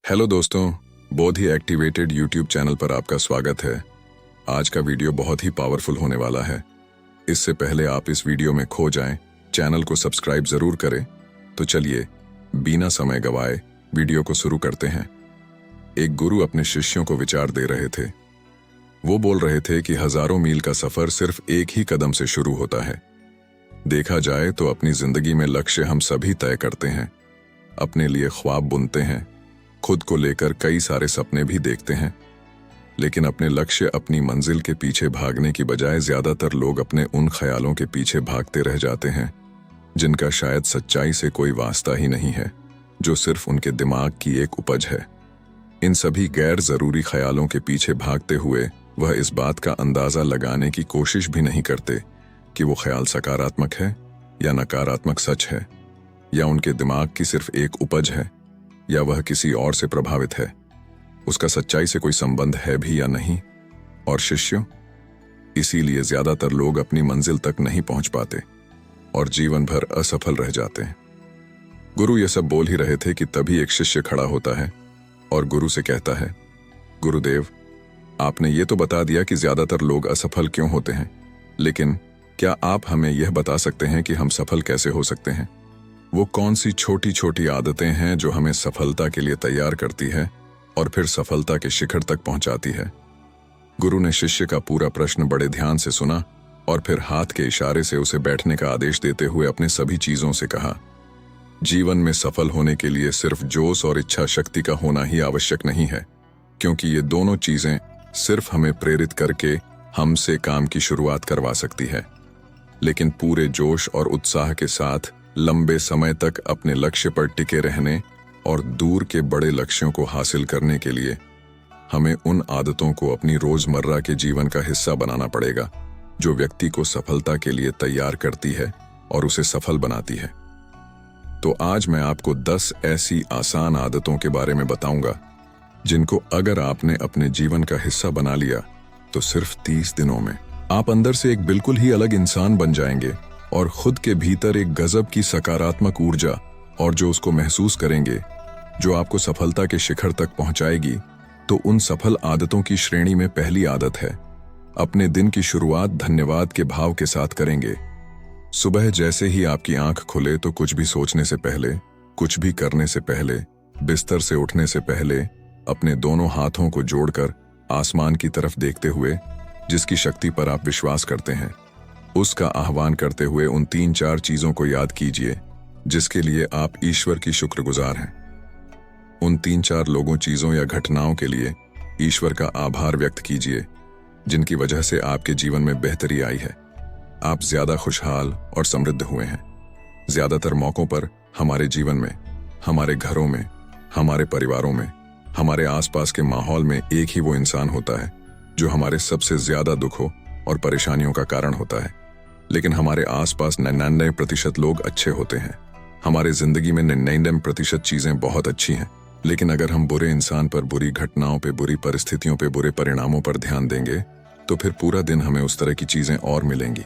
Hello दोस्तों, बोध ही activated YouTube channel पर आपका स्वागत है। आज का वीडियो बहुत ही पावरफुल होने वाला है। इससे पहले आप इस वीडियो में खो जाएं, चैनल को सब्सक्राइब जरूर करें। तो चलिए बिना समय गवाए वीडियो को शुरू करते हैं। एक गुरु अपने शिष्यों को विचार दे रहे थे। वो बोल रहे थे कि हजारों मील का सफर सिर्फ एक ही कदम से शुरू होता है। देखा जाए तो अपनी जिंदगी में लक्ष्य हम सभी तय करते हैं, अपने लिए ख्वाब बुनते हैं, खुद को लेकर कई सारे सपने भी देखते हैं। लेकिन अपने लक्ष्य, अपनी मंजिल के पीछे भागने की बजाय ज्यादातर लोग अपने उन ख्यालों के पीछे भागते रह जाते हैं जिनका शायद सच्चाई से कोई वास्ता ही नहीं है, जो सिर्फ उनके दिमाग की एक उपज है। इन सभी गैर जरूरी ख्यालों के पीछे भागते हुए वह इस बात का अंदाजा लगाने की कोशिश भी नहीं करते कि वो ख्याल सकारात्मक है या नकारात्मक सच है, या उनके दिमाग की सिर्फ एक उपज है, या वह किसी और से प्रभावित है, उसका सच्चाई से कोई संबंध है भी या नहीं। और शिष्यों, इसीलिए ज्यादातर लोग अपनी मंजिल तक नहीं पहुंच पाते और जीवन भर असफल रह जाते हैं। गुरु ये सब बोल ही रहे थे कि तभी एक शिष्य खड़ा होता है और गुरु से कहता है, गुरुदेव, आपने ये तो बता दिया कि ज्यादातर लोग असफल क्यों होते हैं, लेकिन क्या आप हमें यह बता सकते हैं कि हम सफल कैसे हो सकते हैं? वो कौन सी छोटी छोटी आदतें हैं जो हमें सफलता के लिए तैयार करती है और फिर सफलता के शिखर तक पहुंचाती है? गुरु ने शिष्य का पूरा प्रश्न बड़े ध्यान से सुना और फिर हाथ के इशारे से उसे बैठने का आदेश देते हुए अपने सभी चीजों से कहा, जीवन में सफल होने के लिए सिर्फ जोश और इच्छा शक्ति का होना ही आवश्यक नहीं है, क्योंकि ये दोनों चीजें सिर्फ हमें प्रेरित करके हमसे काम की शुरुआत करवा सकती है। लेकिन पूरे जोश और उत्साह के साथ लंबे समय तक अपने लक्ष्य पर टिके रहने और दूर के बड़े लक्ष्यों को हासिल करने के लिए हमें उन आदतों को अपनी रोजमर्रा के जीवन का हिस्सा बनाना पड़ेगा जो व्यक्ति को सफलता के लिए तैयार करती है और उसे सफल बनाती है। तो आज मैं आपको 10 ऐसी आसान आदतों के बारे में बताऊंगा जिनको अगर आपने अपने जीवन का हिस्सा बना लिया तो सिर्फ 30 दिनों में आप अंदर से एक बिल्कुल ही अलग इंसान बन जाएंगे और खुद के भीतर एक गजब की सकारात्मक ऊर्जा और जो उसको महसूस करेंगे, जो आपको सफलता के शिखर तक पहुंचाएगी। तो उन सफल आदतों की श्रेणी में पहली आदत है, अपने दिन की शुरुआत धन्यवाद के भाव के साथ करेंगे। सुबह जैसे ही आपकी आंख खुले तो कुछ भी सोचने से पहले, कुछ भी करने से पहले, बिस्तर से उठने से पहले अपने दोनों हाथों को जोड़कर आसमान की तरफ देखते हुए, जिसकी शक्ति पर आप विश्वास करते हैं, उसका आह्वान करते हुए उन 3-4 चीजों को याद कीजिए जिसके लिए आप ईश्वर की शुक्रगुजार हैं। उन 3-4 लोगों, चीजों या घटनाओं के लिए ईश्वर का आभार व्यक्त कीजिए जिनकी वजह से आपके जीवन में बेहतरी आई है, आप ज्यादा खुशहाल और समृद्ध हुए हैं। ज्यादातर मौकों पर हमारे जीवन में, हमारे घरों में, हमारे परिवारों में, हमारे आसपास के माहौल में एक ही वो इंसान होता है जो हमारे सबसे ज्यादा दुखों और परेशानियों का कारण होता है। लेकिन हमारे आसपास 99% लोग अच्छे होते हैं। हमारे जिंदगी में 99% चीजें बहुत अच्छी हैं। लेकिन अगर हम बुरे इंसान पर, बुरी घटनाओं पे, बुरी परिस्थितियों पे, बुरे परिणामों पर ध्यान देंगे तो फिर पूरा दिन हमें उस तरह की चीजें और मिलेंगी।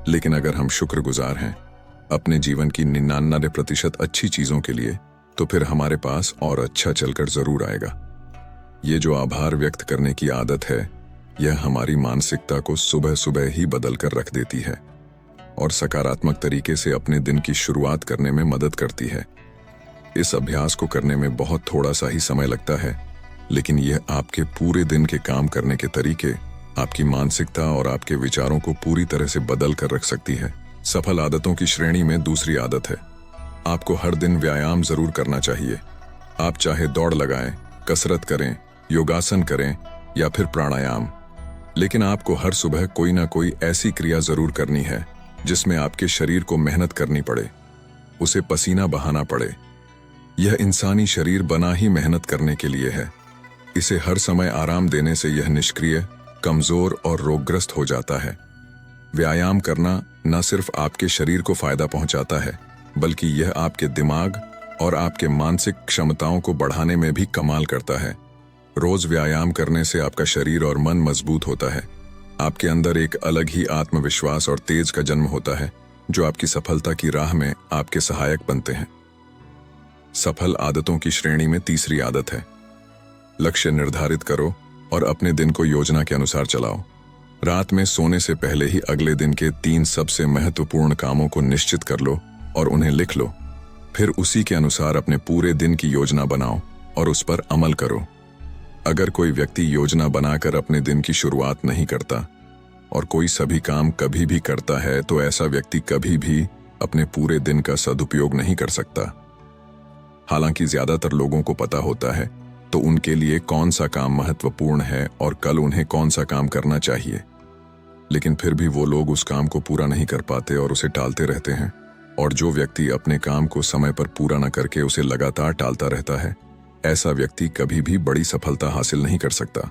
लेकिन अगर हम शुक्रगुजार हैं अपने जीवन की 99% अच्छी चीजों के लिए, तो फिर हमारे पास और अच्छा चलकर जरूर आएगा। ये जो आभार व्यक्त करने की आदत है, यह हमारी मानसिकता को सुबह सुबह ही बदल कर रख देती है और सकारात्मक तरीके से अपने दिन की शुरुआत करने में मदद करती है। इस अभ्यास को करने में बहुत थोड़ा सा ही समय लगता है, लेकिन यह आपके पूरे दिन के काम करने के तरीके, आपकी मानसिकता और आपके विचारों को पूरी तरह से बदल कर रख सकती है। सफल आदतों की श्रेणी में दूसरी आदत है, आपको हर दिन व्यायाम जरूर करना चाहिए। आप चाहे दौड़ लगाएं, कसरत करें, योगासन करें या फिर प्राणायाम, लेकिन आपको हर सुबह कोई ना कोई ऐसी क्रिया जरूर करनी है जिसमें आपके शरीर को मेहनत करनी पड़े, उसे पसीना बहाना पड़े। यह इंसानी शरीर बना ही मेहनत करने के लिए है। इसे हर समय आराम देने से यह निष्क्रिय, कमजोर और रोगग्रस्त हो जाता है। व्यायाम करना न सिर्फ आपके शरीर को फायदा पहुंचाता है, बल्कि यह आपके दिमाग और आपके मानसिक क्षमताओं को बढ़ाने में भी कमाल करता है। रोज व्यायाम करने से आपका शरीर और मन मजबूत होता है। आपके अंदर एक अलग ही आत्मविश्वास और तेज का जन्म होता है जो आपकी सफलता की राह में आपके सहायक बनते हैं। सफल आदतों की श्रेणी में तीसरी आदत है, लक्ष्य निर्धारित करो और अपने दिन को योजना के अनुसार चलाओ। रात में सोने से पहले ही अगले दिन के 3 सबसे महत्वपूर्ण कामों को निश्चित कर लो और उन्हें लिख लो। फिर उसी के अनुसार अपने पूरे दिन की योजना बनाओ और उस पर अमल करो। अगर कोई व्यक्ति योजना बनाकर अपने दिन की शुरुआत नहीं करता और कोई सभी काम कभी भी करता है, तो ऐसा व्यक्ति कभी भी अपने पूरे दिन का सदुपयोग नहीं कर सकता। हालांकि ज्यादातर लोगों को पता होता है तो उनके लिए कौन सा काम महत्वपूर्ण है और कल उन्हें कौन सा काम करना चाहिए, लेकिन फिर भी वो लोग उस काम को पूरा नहीं कर पाते और उसे टालते रहते हैं। और जो व्यक्ति अपने काम को समय पर पूरा न करके उसे लगातार टालता रहता है, ऐसा व्यक्ति कभी भी बड़ी सफलता हासिल नहीं कर सकता।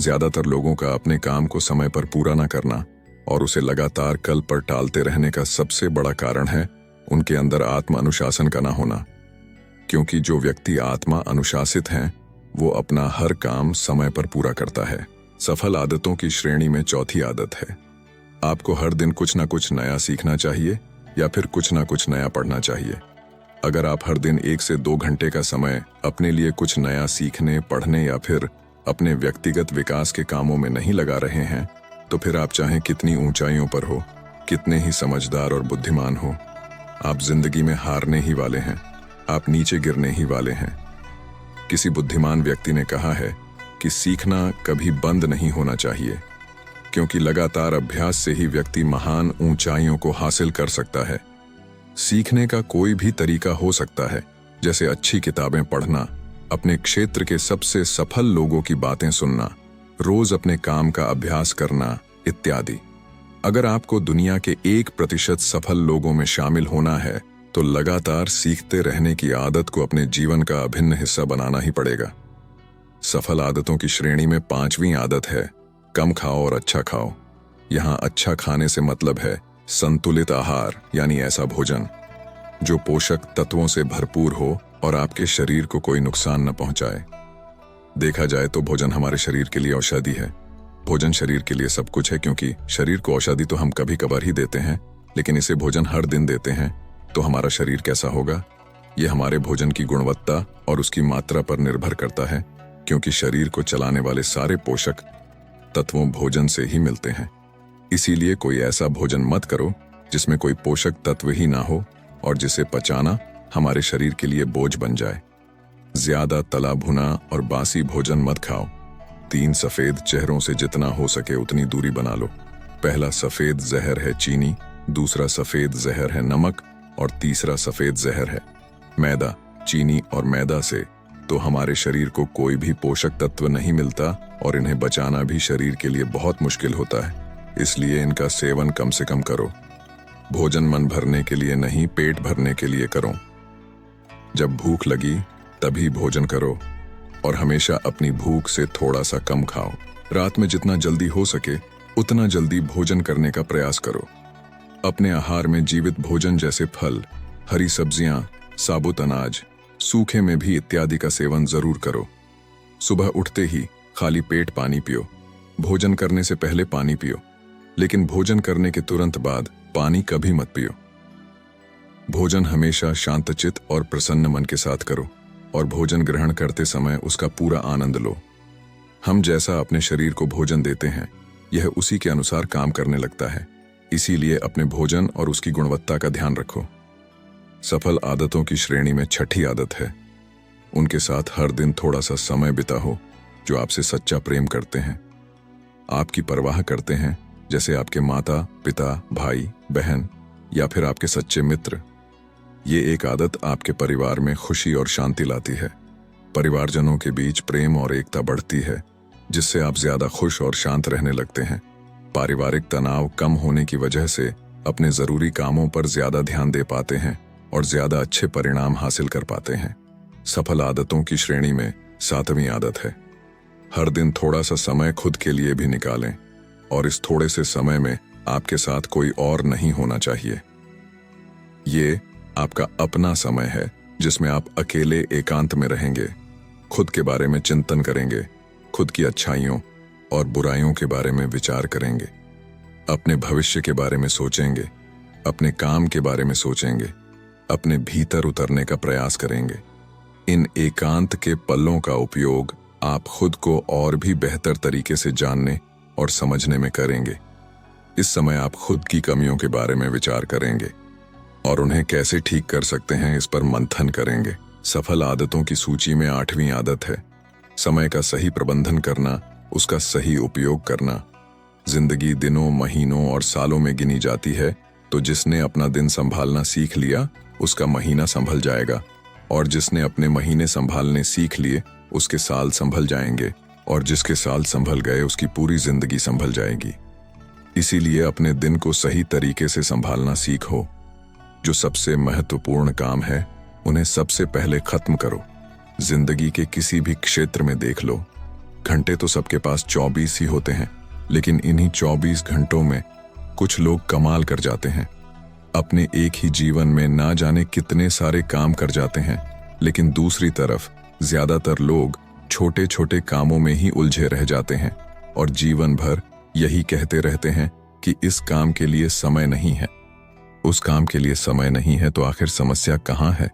ज्यादातर लोगों का अपने काम को समय पर पूरा न करना और उसे लगातार कल पर टालते रहने का सबसे बड़ा कारण है उनके अंदर आत्म अनुशासन का ना होना। क्योंकि जो व्यक्ति आत्मा अनुशासित हैं, वो अपना हर काम समय पर पूरा करता है। सफल आदतों की श्रेणी में चौथी आदत है, आपको हर दिन कुछ ना कुछ नया सीखना चाहिए या फिर कुछ ना कुछ नया पढ़ना चाहिए। अगर आप हर दिन 1 से 2 घंटे का समय अपने लिए कुछ नया सीखने, पढ़ने या फिर अपने व्यक्तिगत विकास के कामों में नहीं लगा रहे हैं, तो फिर आप चाहे कितनी ऊंचाइयों पर हो, कितने ही समझदार और बुद्धिमान हो, आप जिंदगी में हारने ही वाले हैं, आप नीचे गिरने ही वाले हैं। किसी बुद्धिमान व्यक्ति ने कहा है कि सीखना कभी बंद नहीं होना चाहिए, क्योंकि लगातार अभ्यास से ही व्यक्ति महान ऊंचाइयों को हासिल कर सकता है। सीखने का कोई भी तरीका हो सकता है, जैसे अच्छी किताबें पढ़ना, अपने क्षेत्र के सबसे सफल लोगों की बातें सुनना, रोज अपने काम का अभ्यास करना इत्यादि। अगर आपको दुनिया के 1% सफल लोगों में शामिल होना है, तो लगातार सीखते रहने की आदत को अपने जीवन का अभिन्न हिस्सा बनाना ही पड़ेगा। सफल आदतों की श्रेणी में 5वीं आदत है, कम खाओ और अच्छा खाओ। यहाँ अच्छा खाने से मतलब है संतुलित आहार, यानी ऐसा भोजन जो पोषक तत्वों से भरपूर हो और आपके शरीर को कोई नुकसान न पहुंचाए। देखा जाए तो भोजन हमारे शरीर के लिए औषधि है। भोजन शरीर के लिए सब कुछ है, क्योंकि शरीर को औषधि तो हम कभी कभार ही देते हैं, लेकिन इसे भोजन हर दिन देते हैं तो हमारा शरीर कैसा होगा, यह हमारे भोजन की गुणवत्ता और उसकी मात्रा पर निर्भर करता है, क्योंकि शरीर को चलाने वाले सारे पोषक तत्वों भोजन से ही मिलते हैं। इसीलिए कोई ऐसा भोजन मत करो जिसमें कोई पोषक तत्व ही ना हो और जिसे पचाना हमारे शरीर के लिए बोझ बन जाए। ज्यादा तला भुना और बासी भोजन मत खाओ। 3 सफेद चेहरों से जितना हो सके उतनी दूरी बना लो। पहला सफेद जहर है चीनी, दूसरा सफेद जहर है नमक और तीसरा सफेद जहर है मैदा। चीनी और मैदा से तो हमारे शरीर को कोई भी पोषक तत्व नहीं मिलता और इन्हें बचाना भी शरीर के लिए बहुत मुश्किल होता है, इसलिए इनका सेवन कम से कम करो। भोजन मन भरने के लिए नहीं, पेट भरने के लिए करो। जब भूख लगी तभी भोजन करो और हमेशा अपनी भूख से थोड़ा सा कम खाओ। रात में जितना जल्दी हो सके उतना जल्दी भोजन करने का प्रयास करो। अपने आहार में जीवित भोजन जैसे फल, हरी सब्जियां, साबुत अनाज, सूखे में भी इत्यादि का सेवन जरूर करो। सुबह उठते ही खाली पेट पानी पियो। भोजन करने से पहले पानी पियो, लेकिन भोजन करने के तुरंत बाद पानी कभी मत पियो। भोजन हमेशा शांतचित्त और प्रसन्न मन के साथ करो और भोजन ग्रहण करते समय उसका पूरा आनंद लो। हम जैसा अपने शरीर को भोजन देते हैं, यह उसी के अनुसार काम करने लगता है। इसीलिए अपने भोजन और उसकी गुणवत्ता का ध्यान रखो। सफल आदतों की श्रेणी में 6ठी आदत है, उनके साथ हर दिन थोड़ा सा समय बिताओ जो आपसे सच्चा प्रेम करते हैं, आपकी परवाह करते हैं, जैसे आपके माता पिता, भाई बहन या फिर आपके सच्चे मित्र। ये एक आदत आपके परिवार में खुशी और शांति लाती है। परिवारजनों के बीच प्रेम और एकता बढ़ती है, जिससे आप ज्यादा खुश और शांत रहने लगते हैं। पारिवारिक तनाव कम होने की वजह से अपने जरूरी कामों पर ज्यादा ध्यान दे पाते हैं और ज्यादा अच्छे परिणाम हासिल कर पाते हैं। सफल आदतों की श्रेणी में 7वीं आदत है, हर दिन थोड़ा सा समय खुद के लिए भी निकालें और इस थोड़े से समय में आपके साथ कोई और नहीं होना चाहिए। ये आपका अपना समय है जिसमें आप अकेले एकांत में रहेंगे, खुद के बारे में चिंतन करेंगे, खुद की अच्छाइयों और बुराइयों के बारे में विचार करेंगे, अपने भविष्य के बारे में सोचेंगे, अपने काम के बारे में सोचेंगे, अपने भीतर उतरने का प्रयास करेंगे। इन एकांत के पलों का उपयोग आप खुद को और भी बेहतर तरीके से जानने और समझने में करेंगे। इस समय आप खुद की कमियों के बारे में विचार करेंगे और उन्हें कैसे ठीक कर सकते हैं इस पर मंथन करेंगे। सफल आदतों की सूची में 8वीं आदत है समय का सही प्रबंधन करना, उसका सही उपयोग करना। जिंदगी दिनों, महीनों और सालों में गिनी जाती है, तो जिसने अपना दिन संभालना सीख लिया उसका महीना संभल जाएगा, और जिसने अपने महीने संभालने सीख लिए उसके साल संभल जाएंगे, और जिसके साल संभल गए उसकी पूरी जिंदगी संभल जाएगी। इसीलिए अपने दिन को सही तरीके से संभालना सीखो। जो सबसे महत्वपूर्ण काम है उन्हें सबसे पहले खत्म करो। जिंदगी के किसी भी क्षेत्र में देख लो, घंटे तो सबके पास 24 ही होते हैं, लेकिन इन्हीं 24 घंटों में कुछ लोग कमाल कर जाते हैं। अपने एक ही जीवन में ना जाने कितने सारे काम कर जाते हैं, लेकिन दूसरी तरफ ज्यादातर लोग छोटे छोटे कामों में ही उलझे रह जाते हैं और जीवन भर यही कहते रहते हैं कि इस काम के लिए समय नहीं है, उस काम के लिए समय नहीं है। तो आखिर समस्या कहाँ है?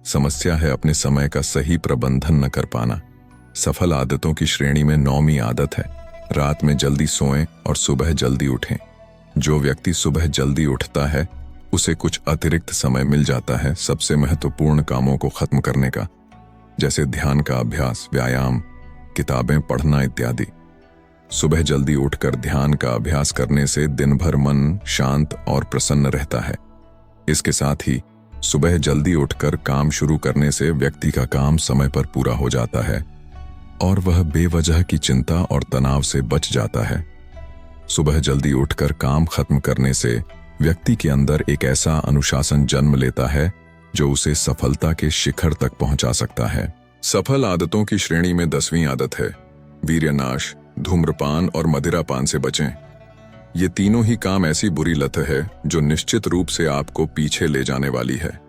समस्या है अपने समय का सही प्रबंधन न कर पाना। सफल आदतों की श्रेणी में 9वीं आदत है रात में जल्दी सोएं और सुबह जल्दी उठें। जो व्यक्ति सुबह जल्दी उठता है उसे कुछ अतिरिक्त समय मिल जाता है सबसे महत्वपूर्ण कामों को खत्म करने का, जैसे ध्यान का अभ्यास, व्यायाम, किताबें पढ़ना इत्यादि। सुबह जल्दी उठकर ध्यान का अभ्यास करने से दिन भर मन शांत और प्रसन्न रहता है। इसके साथ ही सुबह जल्दी उठकर काम शुरू करने से व्यक्ति का काम समय पर पूरा हो जाता है और वह बेवजह की चिंता और तनाव से बच जाता है। सुबह जल्दी उठकर काम खत्म करने से व्यक्ति के अंदर एक ऐसा अनुशासन जन्म लेता है जो उसे सफलता के शिखर तक पहुंचा सकता है। सफल आदतों की श्रेणी में 10वीं आदत है वीर्यनाश। धूम्रपान और मदिरापान से बचें। ये तीनों ही काम ऐसी बुरी लत है जो निश्चित रूप से आपको पीछे ले जाने वाली है।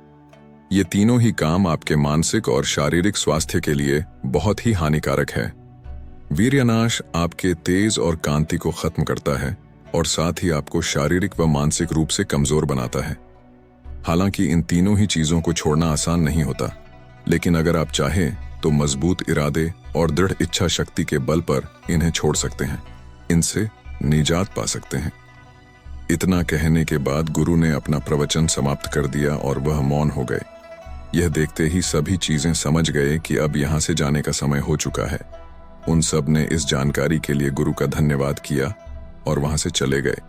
ये तीनों ही काम आपके मानसिक और शारीरिक स्वास्थ्य के लिए बहुत ही हानिकारक है। वीर्यनाश आपके तेज और कांति को खत्म करता है और साथ ही आपको शारीरिक व मानसिक रूप से कमजोर बनाता है। हालांकि इन तीनों ही चीजों को छोड़ना आसान नहीं होता, लेकिन अगर आप चाहें तो मजबूत इरादे और दृढ़ इच्छा शक्ति के बल पर इन्हें छोड़ सकते हैं, इनसे निजात पा सकते हैं। इतना कहने के बाद गुरु ने अपना प्रवचन समाप्त कर दिया और वह मौन हो गए। यह देखते ही सभी चीजें समझ गए कि अब यहाँ से जाने का समय हो चुका है। उन सब ने इस जानकारी के लिए गुरु का धन्यवाद किया और वहां से चले गए।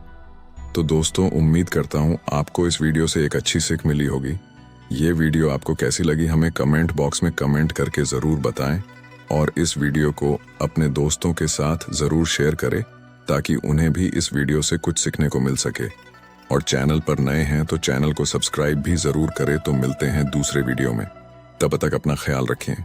तो दोस्तों, उम्मीद करता हूँ आपको इस वीडियो से एक अच्छी सीख मिली होगी। ये वीडियो आपको कैसी लगी हमें कमेंट बॉक्स में कमेंट करके ज़रूर बताएं और इस वीडियो को अपने दोस्तों के साथ ज़रूर शेयर करें ताकि उन्हें भी इस वीडियो से कुछ सीखने को मिल सके। और चैनल पर नए हैं तो चैनल को सब्सक्राइब भी ज़रूर करें। तो मिलते हैं दूसरे वीडियो में, तब तक अपना ख्याल रखें।